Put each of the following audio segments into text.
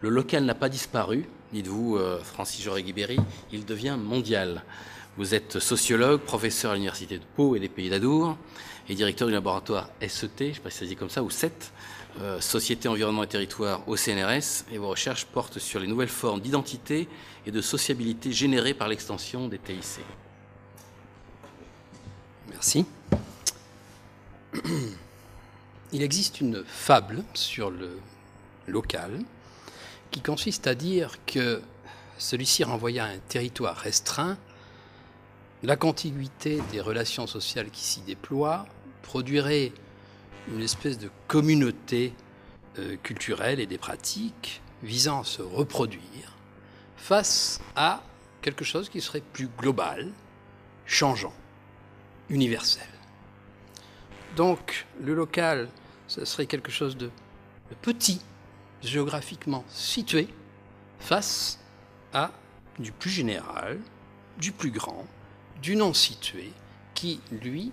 Le local n'a pas disparu, dites-vous, Francis Joret-Guibéry, il devient mondial. Vous êtes sociologue, professeur à l'Université de Pau et des Pays d'Adour, et directeur du laboratoire SET, je ne sais pas si ça se dit comme ça, ou SET, Société, Environnement et Territoire au CNRS, et vos recherches portent sur les nouvelles formes d'identité et de sociabilité générées par l'extension des TIC. Merci. Il existe une fable sur le local qui consiste à dire que celui-ci renvoya à un territoire restreint, la contiguïté des relations sociales qui s'y déploient produirait une espèce de communauté culturelle et des pratiques visant à se reproduire face à quelque chose qui serait plus global, changeant, universel. Donc le local, ce serait quelque chose de petit, géographiquement situé, face à du plus général, du plus grand, du non situé, qui, lui,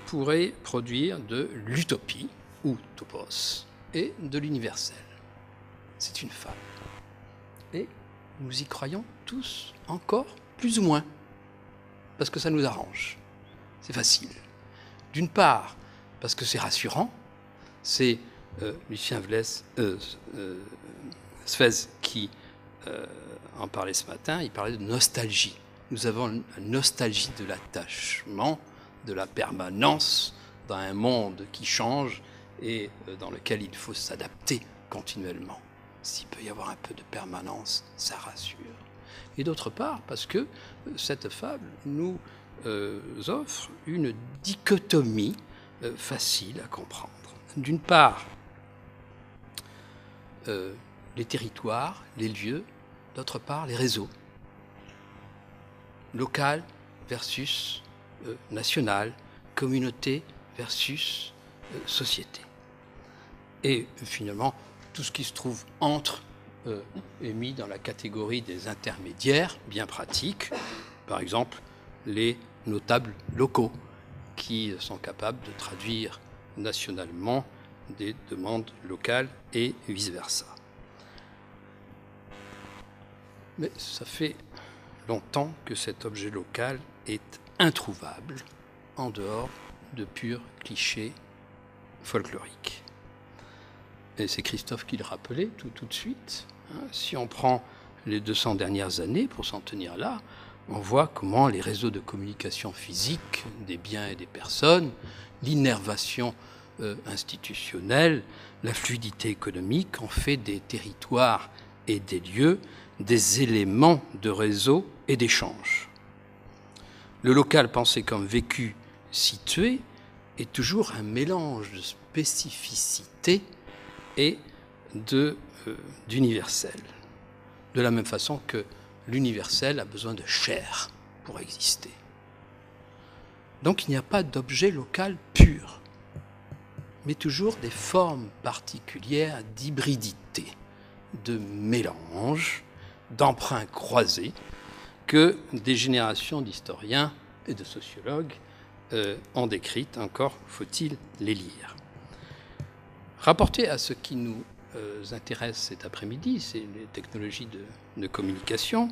pourrait produire de l'utopie, ou topos, et de l'universel. C'est une fable. Et nous y croyons tous encore, plus ou moins, parce que ça nous arrange. C'est facile. D'une part, parce que c'est rassurant, c'est Lucien Sfez qui en parlait ce matin, il parlait de nostalgie. Nous avons une nostalgie de l'attachement, de la permanence dans un monde qui change et dans lequel il faut s'adapter continuellement. S'il peut y avoir un peu de permanence, ça rassure. Et d'autre part, parce que cette fable nous offre une dichotomie facile à comprendre. D'une part, les territoires, les lieux, d'autre part, les réseaux. Local versus national, communauté versus société. Et finalement, tout ce qui se trouve entre est mis dans la catégorie des intermédiaires bien pratiques, par exemple les notables locaux qui sont capables de traduire nationalement des demandes locales et vice-versa. Mais ça fait longtemps que cet objet local est introuvable en dehors de purs clichés folkloriques. Et c'est Christophe qui le rappelait tout de suite. Si on prend les 200 dernières années pour s'en tenir là, on voit comment les réseaux de communication physique des biens et des personnes, l'innervation institutionnelle, la fluidité économique ont fait des territoires et des lieux des éléments de réseau et d'échange. Le local pensé comme vécu situé est toujours un mélange de spécificité et d'universel. De la même façon que l'universel a besoin de chair pour exister. Donc il n'y a pas d'objet local pur, mais toujours des formes particulières d'hybridité, de mélange, d'emprunts croisés que des générations d'historiens et de sociologues ont décrites, encore faut-il les lire. Rapporté à ce qui nous intéresse cet après-midi, c'est les technologies de communication,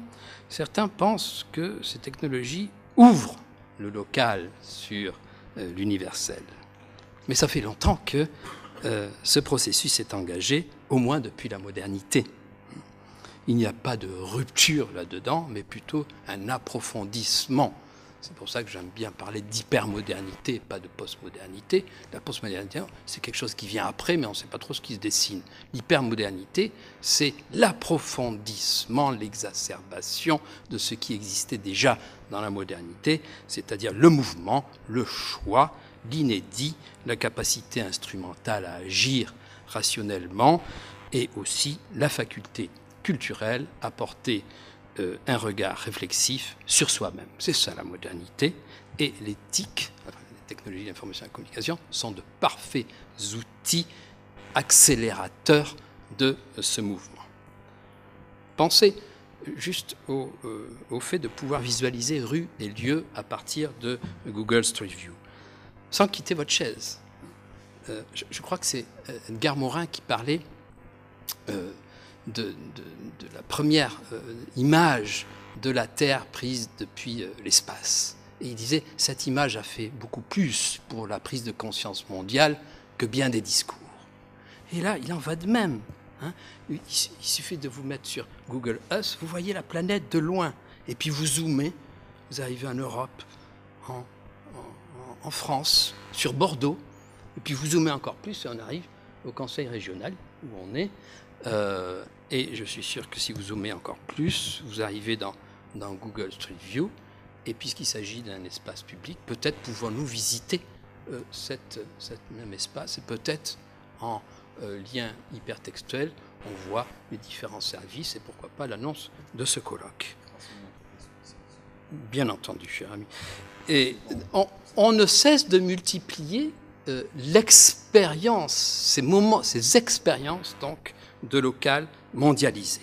certains pensent que ces technologies ouvrent le local sur l'universel. Mais ça fait longtemps que ce processus est engagé, au moins depuis la modernité. Il n'y a pas de rupture là-dedans, mais plutôt un approfondissement. C'est pour ça que j'aime bien parler d'hypermodernité, pas de postmodernité. La postmodernité, c'est quelque chose qui vient après, mais on ne sait pas trop ce qui se dessine. L'hypermodernité, c'est l'approfondissement, l'exacerbation de ce qui existait déjà dans la modernité, c'est-à-dire le mouvement, le choix, l'inédit, la capacité instrumentale à agir rationnellement et aussi la faculté culturelle à porter un regard réflexif sur soi-même. C'est ça la modernité. Et les TIC, les technologies d'information et de communication, sont de parfaits outils accélérateurs de ce mouvement. Pensez juste au fait de pouvoir visualiser rues et lieux à partir de Google Street View, sans quitter votre chaise. Je crois que c'est Edgar Morin qui parlait la première image de la Terre prise depuis l'espace. Et il disait, cette image a fait beaucoup plus pour la prise de conscience mondiale que bien des discours. Et là, il en va de même. Hein. Il suffit de vous mettre sur Google Earth, vous voyez la planète de loin, et puis vous zoomez, vous arrivez en Europe, en France, sur Bordeaux, et puis vous zoomez encore plus et on arrive au Conseil régional où on est. Et je suis sûr que si vous zoomez encore plus, vous arrivez dans Google Street View. Et puisqu'il s'agit d'un espace public, peut-être pouvons-nous visiter cet même espace et peut-être en lien hypertextuel, on voit les différents services et pourquoi pas l'annonce de ce colloque. Bien entendu, cher ami. Et on ne cesse de multiplier l'expérience, ces expériences donc de local mondialisé.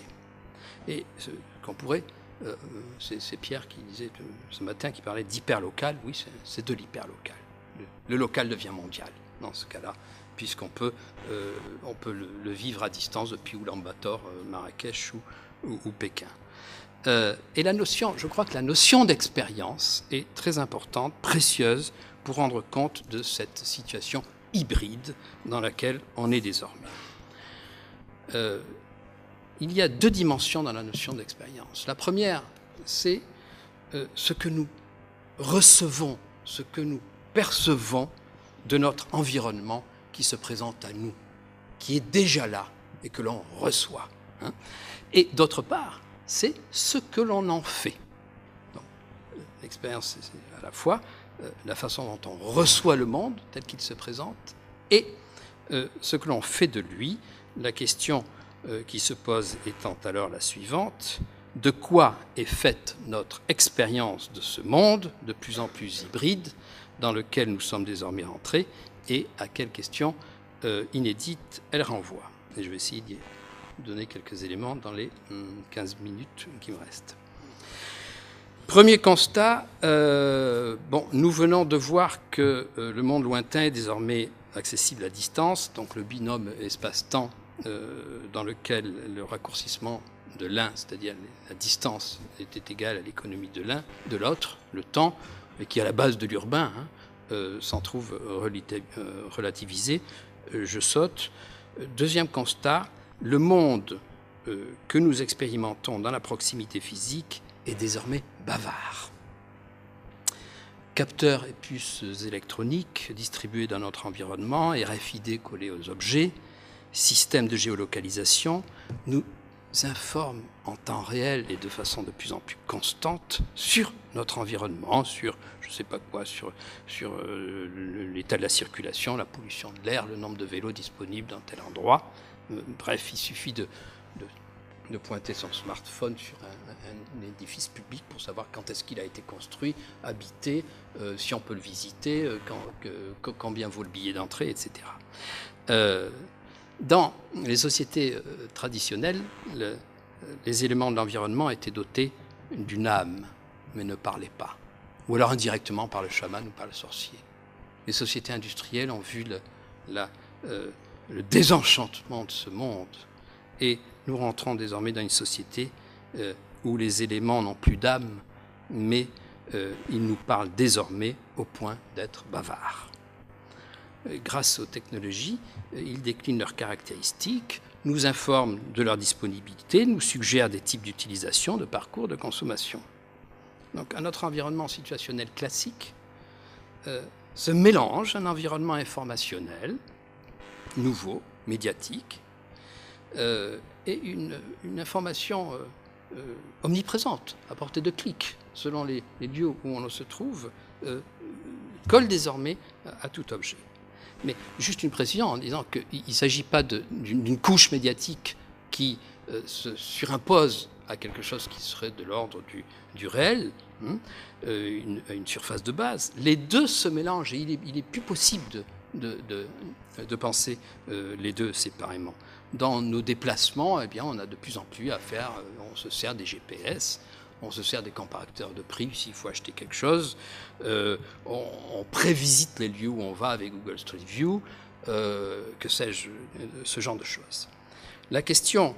Et qu'on pourrait, c'est Pierre qui disait ce matin, qui parlait d'hyperlocal. Oui, c'est de l'hyperlocal. Le local devient mondial dans ce cas-là, puisqu'on peut, le vivre à distance depuis Oulan-Bator, Marrakech ou Pékin. Et je crois que la notion d'expérience est très importante, précieuse, pour rendre compte de cette situation hybride dans laquelle on est désormais. Il y a deux dimensions dans la notion d'expérience. La première, c'est ce que nous recevons, ce que nous percevons de notre environnement qui se présente à nous, qui est déjà là et que l'on reçoit. Hein. Et d'autre part, c'est ce que l'on en fait. L'expérience, c'est à la fois la façon dont on reçoit le monde tel qu'il se présente et ce que l'on fait de lui. La question qui se pose étant alors la suivante: de quoi est faite notre expérience de ce monde de plus en plus hybride dans lequel nous sommes désormais entrés et à quelle question inédite elle renvoie? Et je vais essayer d'y donner quelques éléments dans les 15 minutes qui me restent. Premier constat, nous venons de voir que le monde lointain est désormais accessible à distance, donc le binôme espace-temps dans lequel le raccourcissement de l'un, c'est-à-dire la distance, était égal à l'économie de l'autre, le temps, et qui est à la base de l'urbain, s'en trouve relativisé. Je saute. Deuxième constat, le monde que nous expérimentons dans la proximité physique est désormais bavard. Capteurs et puces électroniques distribués dans notre environnement, RFID collés aux objets, systèmes de géolocalisation nous informent en temps réel et de façon de plus en plus constante sur notre environnement, sur je ne sais pas quoi, sur l'état de la circulation, la pollution de l'air, le nombre de vélos disponibles dans tel endroit. Bref, il suffit de pointer son smartphone sur un édifice public pour savoir quand est-ce qu'il a été construit, habité, si on peut le visiter, combien vaut le billet d'entrée, etc. Dans les sociétés traditionnelles, les éléments de l'environnement étaient dotés d'une âme, mais ne parlaient pas. Ou alors indirectement par le chaman ou par le sorcier. Les sociétés industrielles ont vu le désenchantement de ce monde. Et nous rentrons désormais dans une société où les éléments n'ont plus d'âme, mais ils nous parlent désormais au point d'être bavards. Grâce aux technologies, ils déclinent leurs caractéristiques, nous informent de leur disponibilité, nous suggèrent des types d'utilisation, de parcours de consommation. Donc à notre environnement situationnel classique se mélange un environnement informationnel, nouveau, médiatique, et une information omniprésente, à portée de clic, selon les lieux où on se trouve, colle désormais à tout objet. Mais juste une précision en disant qu'il ne s'agit pas d'une couche médiatique qui se surimpose à quelque chose qui serait de l'ordre du réel, une surface de base. Les deux se mélangent et il est plus possible de penser les deux séparément. Dans nos déplacements, eh bien, on a de plus en plus à faire, on se sert des GPS, on se sert des comparateurs de prix s'il faut acheter quelque chose, on prévisite les lieux où on va avec Google Street View, que sais-je, ce genre de choses. La question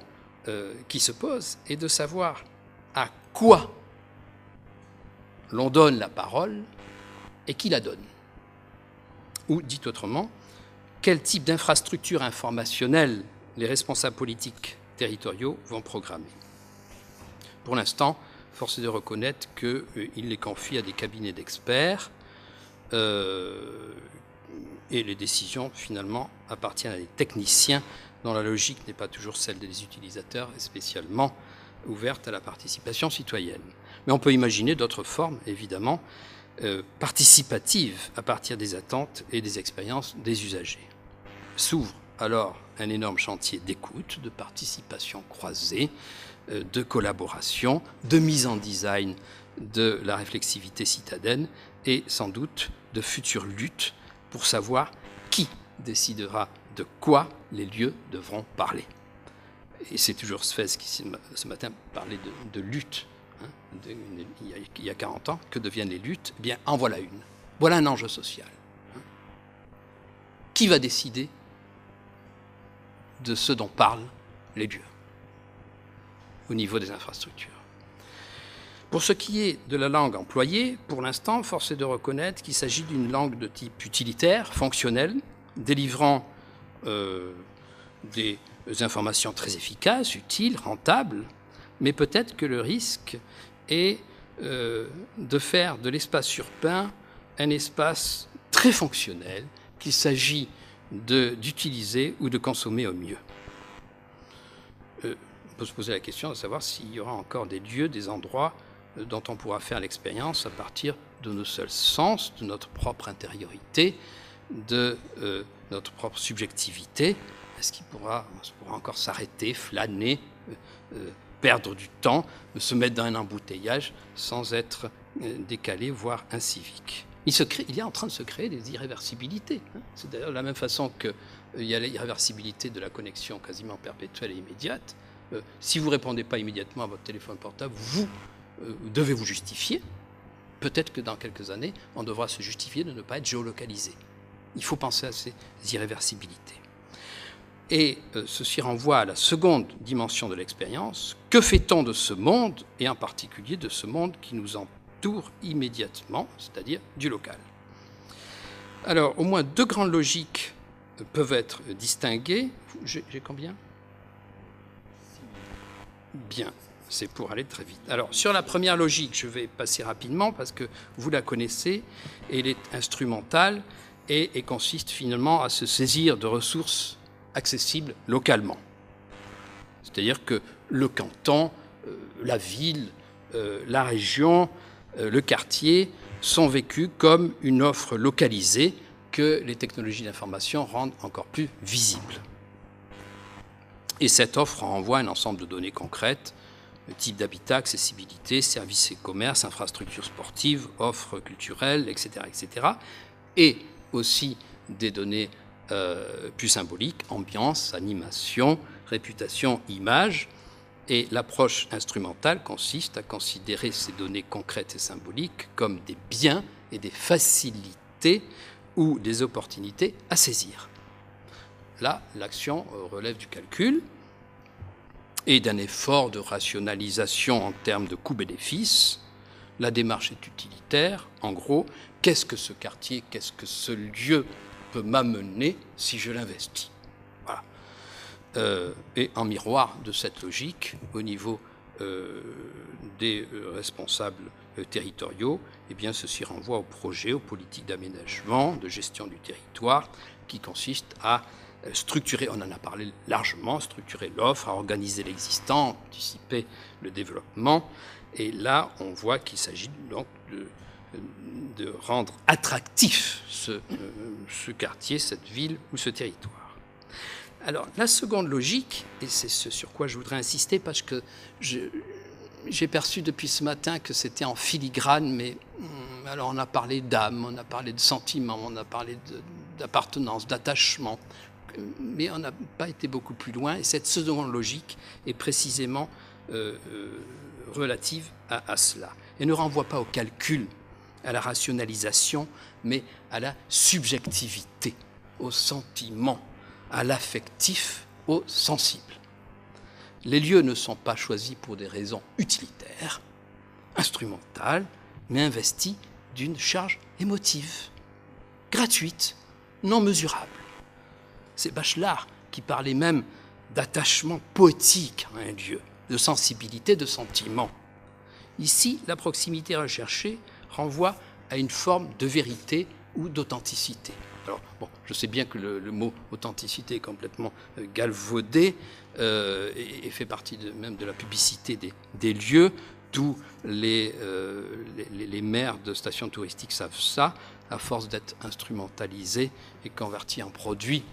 qui se pose est de savoir à quoi l'on donne la parole et qui la donne. Ou, dit autrement, quel type d'infrastructure informationnelle les responsables politiques territoriaux vont programmer. Pour l'instant, force est de reconnaître qu'ils les confient à des cabinets d'experts et les décisions, finalement, appartiennent à des techniciens dont la logique n'est pas toujours celle des utilisateurs et spécialement ouverte à la participation citoyenne. Mais on peut imaginer d'autres formes, évidemment, participatives à partir des attentes et des expériences des usagers. S'ouvre alors un énorme chantier d'écoute, de participation croisée, de collaboration, de mise en design de la réflexivité citadine et sans doute de futures luttes pour savoir qui décidera de quoi les lieux devront parler. Et c'est toujours Sfez qui, ce matin, parlait de lutte. Il y a 40 ans, que deviennent les luttes? Eh bien, en voilà une. Voilà un enjeu social. Qui va décider de ce dont parlent les lieux au niveau des infrastructures? Pour ce qui est de la langue employée, pour l'instant, force est de reconnaître qu'il s'agit d'une langue de type utilitaire, fonctionnelle, délivrant des informations très efficaces, utiles, rentables, mais peut-être que le risque est de faire de l'espace urbain un espace très fonctionnel qu'il s'agit d'utiliser ou de consommer au mieux. On peut se poser la question de savoir s'il y aura encore des lieux, des endroits dont on pourra faire l'expérience à partir de nos seuls sens, de notre propre intériorité, de notre propre subjectivité. Est-ce qu'on pourra encore s'arrêter, flâner, perdre du temps, se mettre dans un embouteillage sans être décalé, voire incivique? Il est en train de se créer des irréversibilités. C'est d'ailleurs de la même façon qu'il y a l'irréversibilité de la connexion quasiment perpétuelle et immédiate. Si vous ne répondez pas immédiatement à votre téléphone portable, vous devez vous justifier. Peut-être que dans quelques années, on devra se justifier de ne pas être géolocalisé. Il faut penser à ces irréversibilités. Et ceci renvoie à la seconde dimension de l'expérience. Que fait-on de ce monde, et en particulier de ce monde qui nous entoure immédiatement, c'est-à-dire du local? Alors, au moins deux grandes logiques peuvent être distinguées. J'ai combien? Bien, c'est pour aller très vite. Alors, sur la première logique, je vais passer rapidement parce que vous la connaissez, elle est instrumentale et consiste finalement à se saisir de ressources accessibles localement. C'est-à-dire que le canton, la ville, la région, le quartier sont vécus comme une offre localisée que les technologies d'information rendent encore plus visible. Et cette offre renvoie un ensemble de données concrètes, type d'habitat, accessibilité, services et commerces, infrastructures sportives, offres culturelles, etc., etc. Et aussi des données plus symboliques, ambiance, animation, réputation, image. Et l'approche instrumentale consiste à considérer ces données concrètes et symboliques comme des biens et des facilités ou des opportunités à saisir. Là, l'action relève du calcul et d'un effort de rationalisation en termes de coût-bénéfice. La démarche est utilitaire. En gros, qu'est-ce que ce quartier, qu'est-ce que ce lieu peut m'amener si je l'investis? Voilà. Et en miroir de cette logique, au niveau des responsables territoriaux, eh bien, ceci renvoie aux projets, aux politiques d'aménagement, de gestion du territoire, qui consistent à structurer, on en a parlé largement, structurer l'offre, à organiser l'existant, anticiper le développement. Et là, on voit qu'il s'agit donc de rendre attractif ce quartier, cette ville ou ce territoire. Alors, la seconde logique, et c'est ce sur quoi je voudrais insister, parce que j'ai perçu depuis ce matin que c'était en filigrane, mais alors on a parlé d'âme, on a parlé de sentiment, on a parlé d'appartenance, d'attachement, mais on n'a pas été beaucoup plus loin. Et cette seconde logique est précisément relative à cela. Elle ne renvoie pas au calcul, à la rationalisation, mais à la subjectivité, au sentiment, à l'affectif, au sensible. Les lieux ne sont pas choisis pour des raisons utilitaires, instrumentales, mais investis d'une charge émotive, gratuite, non mesurable. C'est Bachelard qui parlait même d'attachement poétique à un lieu, de sensibilité, de sentiment. Ici, la proximité recherchée renvoie à une forme de vérité ou d'authenticité. Alors, bon, je sais bien que le mot authenticité est complètement galvaudé et fait partie même de la publicité des lieux, d'où les maires de stations touristiques savent ça, à force d'être instrumentalisés et convertis en produits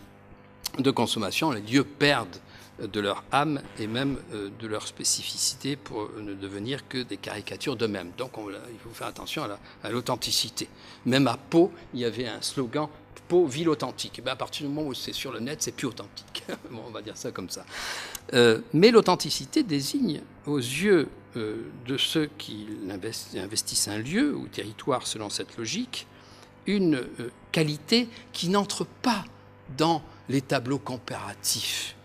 de consommation, les lieux perdent de leur âme et même de leur spécificité pour ne devenir que des caricatures d'eux-mêmes. Donc il faut faire attention à l'authenticité. Même à Pau, il y avait un slogan « Pau, ville authentique ». À partir du moment où c'est sur le net, c'est plus authentique. Bon, on va dire ça comme ça. Mais l'authenticité désigne aux yeux de ceux qui investissent un lieu ou territoire selon cette logique, une qualité qui n'entre pas dans les tableaux comparatifs,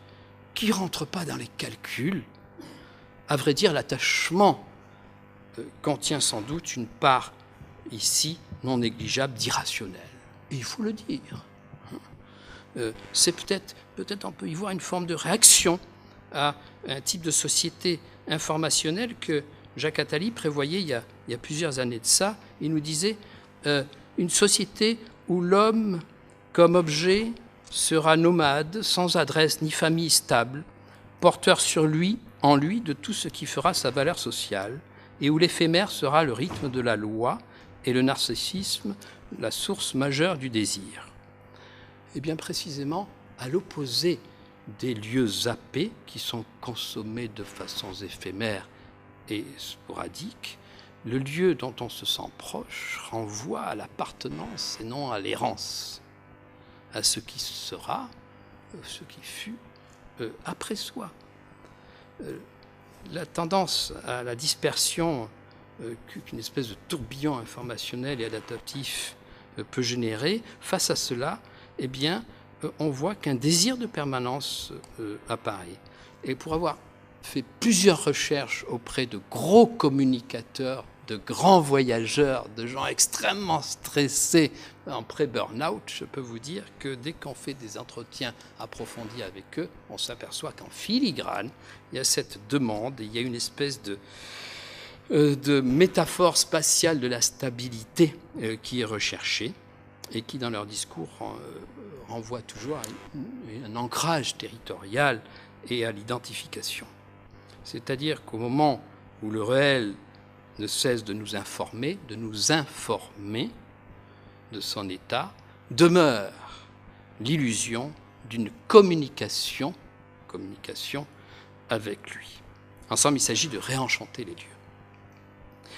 qui ne rentre pas dans les calculs. À vrai dire, l'attachement contient sans doute une part, ici, non négligeable d'irrationnel. Et il faut le dire. C'est peut-être on peut y voir une forme de réaction à un type de société informationnelle que Jacques Attali prévoyait il y a plusieurs années de ça. Il nous disait une société où l'homme, comme objet, sera nomade, sans adresse ni famille stable, porteur en lui de tout ce qui fera sa valeur sociale, et où l'éphémère sera le rythme de la loi et le narcissisme la source majeure du désir. Et bien précisément, à l'opposé des lieux zappés qui sont consommés de façons éphémères et sporadiques, le lieu dont on se sent proche renvoie à l'appartenance et non à l'errance, à ce qui sera, ce qui fut après soi. La tendance à la dispersion qu'une espèce de tourbillon informationnel et adaptatif peut générer, face à cela, eh bien, on voit qu'un désir de permanence apparaît. Et pour avoir fait plusieurs recherches auprès de gros communicateurs, de grands voyageurs, de gens extrêmement stressés en pré-burnout, je peux vous dire que dès qu'on fait des entretiens approfondis avec eux, on s'aperçoit qu'en filigrane, il y a cette demande, il y a une espèce de métaphore spatiale de la stabilité qui est recherchée et qui, dans leur discours, renvoie toujours à un ancrage territorial et à l'identification. C'est-à-dire qu'au moment où le réel ne cesse de nous informer de son état, demeure l'illusion d'une communication avec lui. En somme, il s'agit de réenchanter les lieux.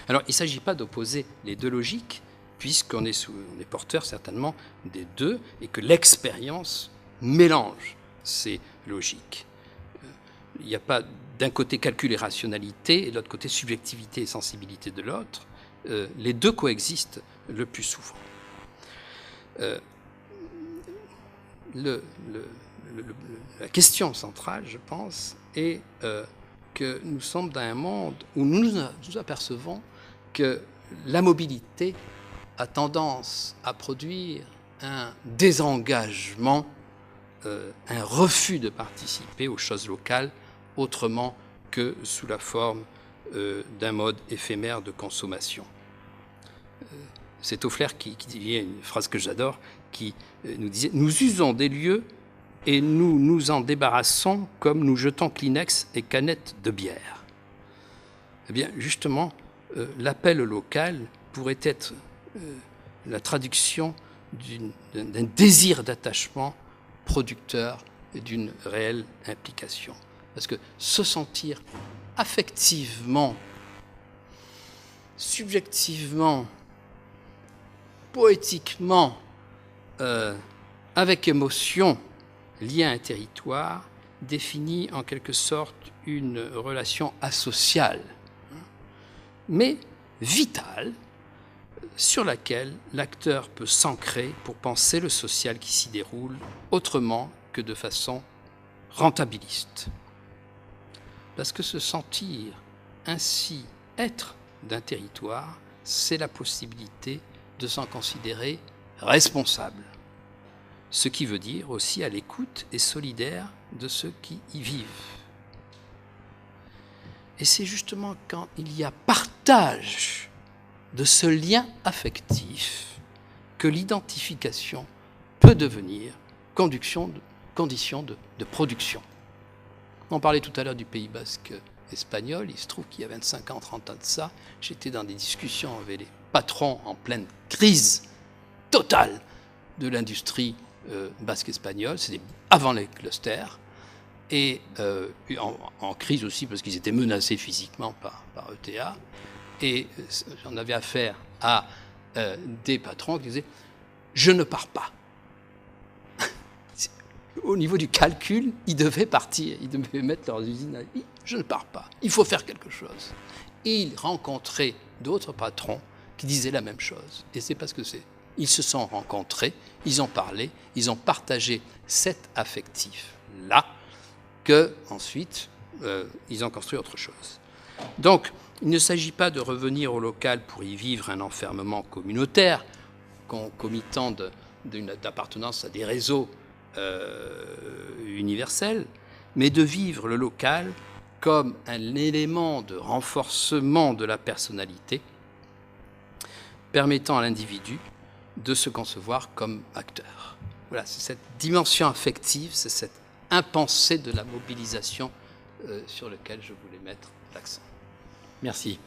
Alors, il ne s'agit pas d'opposer les deux logiques, puisqu'on est porteur certainement des deux, et que l'expérience mélange ces logiques. Il n'y a pas d'un côté calcul et rationalité, et de l'autre côté subjectivité et sensibilité de l'autre. Les deux coexistent le plus souvent. La question centrale, je pense, est que nous sommes dans un monde où nous apercevons que la mobilité a tendance à produire un désengagement, un refus de participer aux choses locales autrement que sous la forme d'un mode éphémère de consommation. C'est Toffler qui dit une phrase que j'adore, qui nous disait « Nous usons des lieux et nous nous en débarrassons comme nous jetons Kleenex et canettes de bière. » Eh bien, justement, l'appel local pourrait être la traduction d'un désir d'attachement producteur et d'une réelle implication. Parce que se sentir affectivement, subjectivement, poétiquement, avec émotion, lié à un territoire, définit en quelque sorte une relation asociale, mais vitale, sur laquelle l'acteur peut s'ancrer pour penser le social qui s'y déroule autrement que de façon rentabiliste. Parce que se sentir ainsi être d'un territoire, c'est la possibilité de s'en considérer responsable. Ce qui veut dire aussi à l'écoute et solidaire de ceux qui y vivent. Et c'est justement quand il y a partage de ce lien affectif que l'identification peut devenir condition de production. On parlait tout à l'heure du Pays basque espagnol. Il se trouve qu'il y a 25 ans, 30 ans de ça, j'étais dans des discussions avec les patrons en pleine crise totale de l'industrie basque espagnole. C'était avant les clusters. Et en crise aussi parce qu'ils étaient menacés physiquement par ETA. Et j'en avais affaire à des patrons qui disaient « je ne pars pas ». Au niveau du calcul, ils devaient partir, ils devaient mettre leurs usines à « je ne pars pas, il faut faire quelque chose ». Et ils rencontraient d'autres patrons qui disaient la même chose. Et c'est parce que ils se sont rencontrés, ils ont parlé, ils ont partagé cet affectif-là, qu'ensuite, ils ont construit autre chose. Donc, il ne s'agit pas de revenir au local pour y vivre un enfermement communautaire, concomitant d'appartenance à des réseaux universels, mais de vivre le local comme un élément de renforcement de la personnalité, permettant à l'individu de se concevoir comme acteur. Voilà, c'est cette dimension affective, c'est cette impensée de la mobilisation sur lequel je voulais mettre l'accent. Merci.